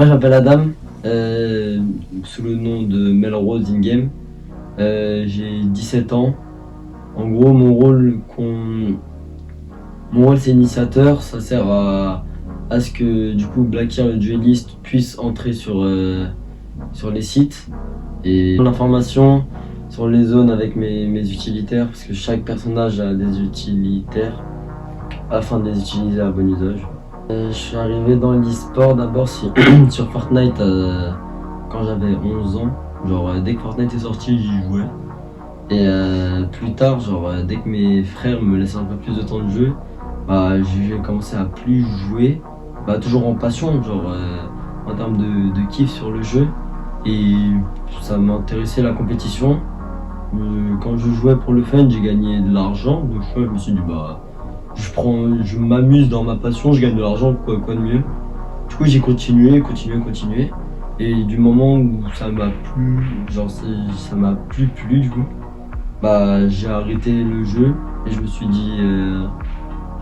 Moi, je m'appelle Adam, sous le nom de Melrose in-game. J'ai 17 ans. En gros, mon rôle c'est initiateur. Ça sert à ce que du coup Blackir le dueliste puisse entrer sur les sites et l'information sur les zones avec mes utilitaires, parce que chaque personnage a des utilitaires afin de les utiliser à bon usage. Je suis arrivé dans l'e-sport d'abord sur Fortnite quand j'avais 11 ans. Genre dès que Fortnite est sorti, j'y jouais. Et plus tard, dès que mes frères me laissaient un peu plus de temps de jeu, bah j'ai commencé à plus jouer. Bah toujours en passion, en termes de kiff sur le jeu. Et ça m'intéressait la compétition. Quand je jouais pour le fun, j'ai gagné de l'argent. Donc je me suis dit bah je m'amuse dans ma passion, je gagne de l'argent, quoi de mieux. Du coup, j'ai continué. Et du moment où ça m'a plu, ça m'a plus plu du coup, bah j'ai arrêté le jeu et je me suis dit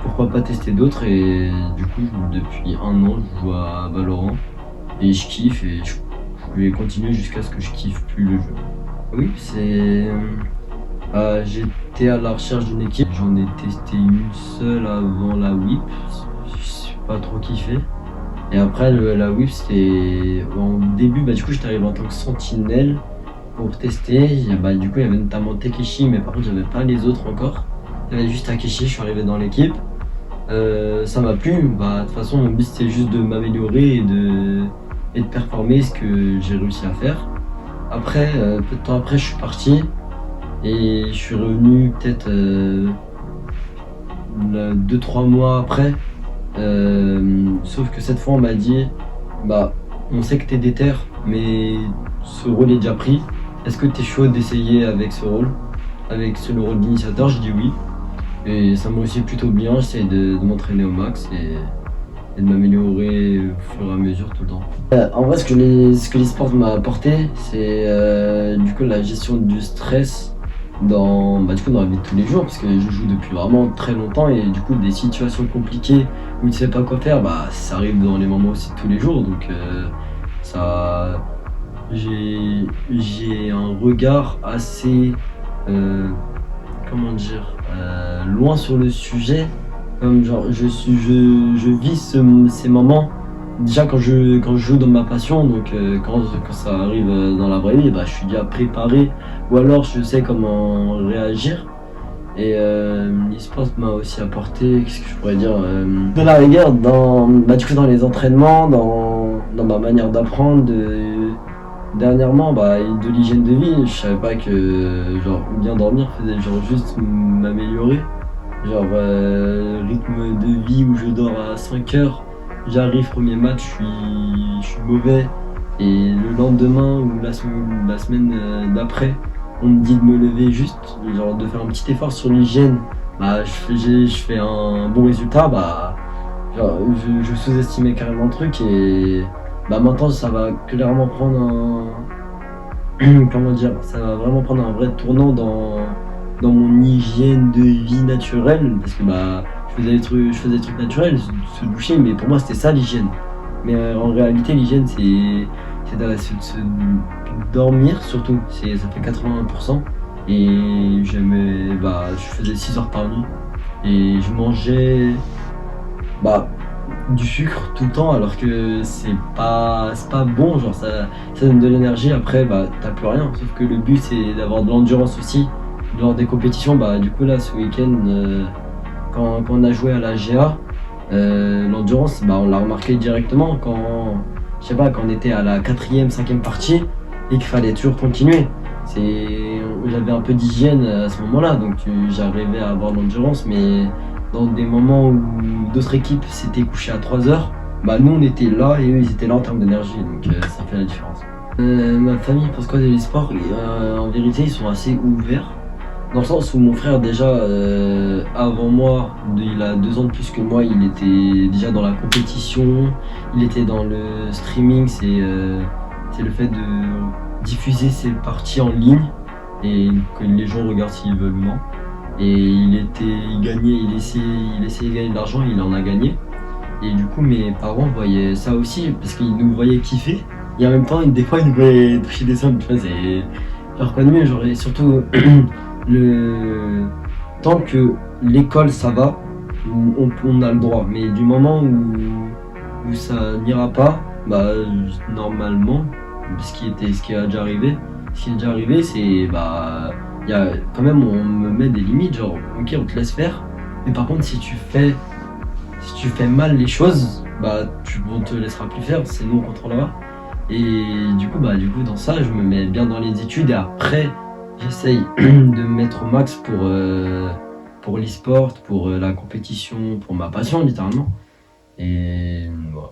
pourquoi pas tester d'autres. Et du coup, depuis un an, je joue à Valorant et je kiffe et je vais continuer jusqu'à ce que je kiffe plus le jeu. Oui, j'étais à la recherche d'une équipe, j'en ai testé une seule avant la WIP, je suis pas trop kiffé. Et après la WIP c'était en début, bah du coup j'étais arrivé en tant que sentinelle pour tester. Du coup il y avait notamment Takeshi, mais par contre j'avais pas les autres encore. Il y avait juste Takeshi, je suis arrivé dans l'équipe. Ça m'a plu, de toute façon mon but c'était juste de m'améliorer et de performer ce que j'ai réussi à faire. Après, peu de temps après je suis parti. Et je suis revenu peut-être 2-3 mois après. Sauf que cette fois on m'a dit bah on sait que t'es déter, mais ce rôle est déjà pris. Est-ce que t'es chaud d'essayer avec ce rôle? Avec le rôle d'initiateur, je dis oui. Et ça me réussit plutôt bien, j'essaie de m'entraîner au max et de m'améliorer au fur et à mesure tout le temps. En vrai ce que l'e-sport m'a apporté, c'est du coup la gestion du stress dans la vie de tous les jours, parce que je joue depuis vraiment très longtemps et du coup des situations compliquées où tu ne sais pas quoi faire, ça arrive dans les moments aussi de tous les jours. Donc ça j'ai un regard assez loin sur le sujet, comme je vis ces moments déjà quand je joue dans ma passion. Donc quand ça arrive dans la vraie vie, je suis déjà préparé, ou alors je sais comment réagir. Et l'e-sport m'a aussi apporté, qu'est-ce que je pourrais dire, de la rigueur dans les entraînements, dans ma manière d'apprendre, dernièrement, de l'hygiène de vie. Je savais pas que bien dormir faisait juste m'améliorer. Rythme de vie où je dors à 5 heures, j'arrive premier match, je suis mauvais, et le lendemain ou la semaine d'après, on me dit de me lever juste, de faire un petit effort sur l'hygiène. Je fais un bon résultat, je sous-estimais carrément le truc. Et maintenant ça va clairement prendre ça va vraiment prendre un vrai tournant dans mon hygiène de vie naturelle, parce que je faisais des trucs naturels, se doucher, mais pour moi c'était ça l'hygiène. Mais en réalité l'hygiène c'est de se dormir surtout, ça fait 80%. Et je faisais 6 heures par nuit et je mangeais du sucre tout le temps, alors que c'est pas bon, ça donne de l'énergie. Après t'as plus rien, sauf que le but c'est d'avoir de l'endurance aussi lors des compétitions. Du coup là ce week-end, quand on a joué à la GA, l'endurance on l'a remarqué directement quand on était à la 4e, 5e partie et qu'il fallait toujours continuer. J'avais un peu d'hygiène à ce moment là, donc j'arrivais à avoir de l'endurance. Mais dans des moments où d'autres équipes s'étaient couchées à 3 heures, nous on était là et eux ils étaient là en termes d'énergie, donc ça fait la différence. Ma famille pense quoi de l'e-sport? En vérité ils sont assez ouverts, dans le sens où mon frère déjà avant moi, il a 2 ans de plus que moi, il était déjà dans la compétition, il était dans le streaming, c'est le fait de diffuser ses parties en ligne et que les gens regardent s'ils veulent ou non. Et il essayait de gagner de l'argent, il en a gagné. Et du coup, mes parents voyaient ça aussi parce qu'ils nous voyaient kiffer. Et en même temps, des fois, ils nous voyaient toucher des sommes. Tu vois, c'est genre quoi de mieux. Genre, et surtout, le tant que l'école ça va, on a le droit. Mais du moment où ça n'ira pas, bah normalement, ce qui a déjà arrivé, ce qui est déjà arrivé, c'est bah il y a quand même on me met des limites. Genre, ok, on te laisse faire. Mais par contre, si tu fais mal les choses, bah on te laissera plus faire, c'est nous on contrôlera. Et du coup dans ça, je me mets bien dans les études et après j'essaye de me mettre au max pour l'e-sport, pour la compétition, pour ma passion littéralement. Et voilà.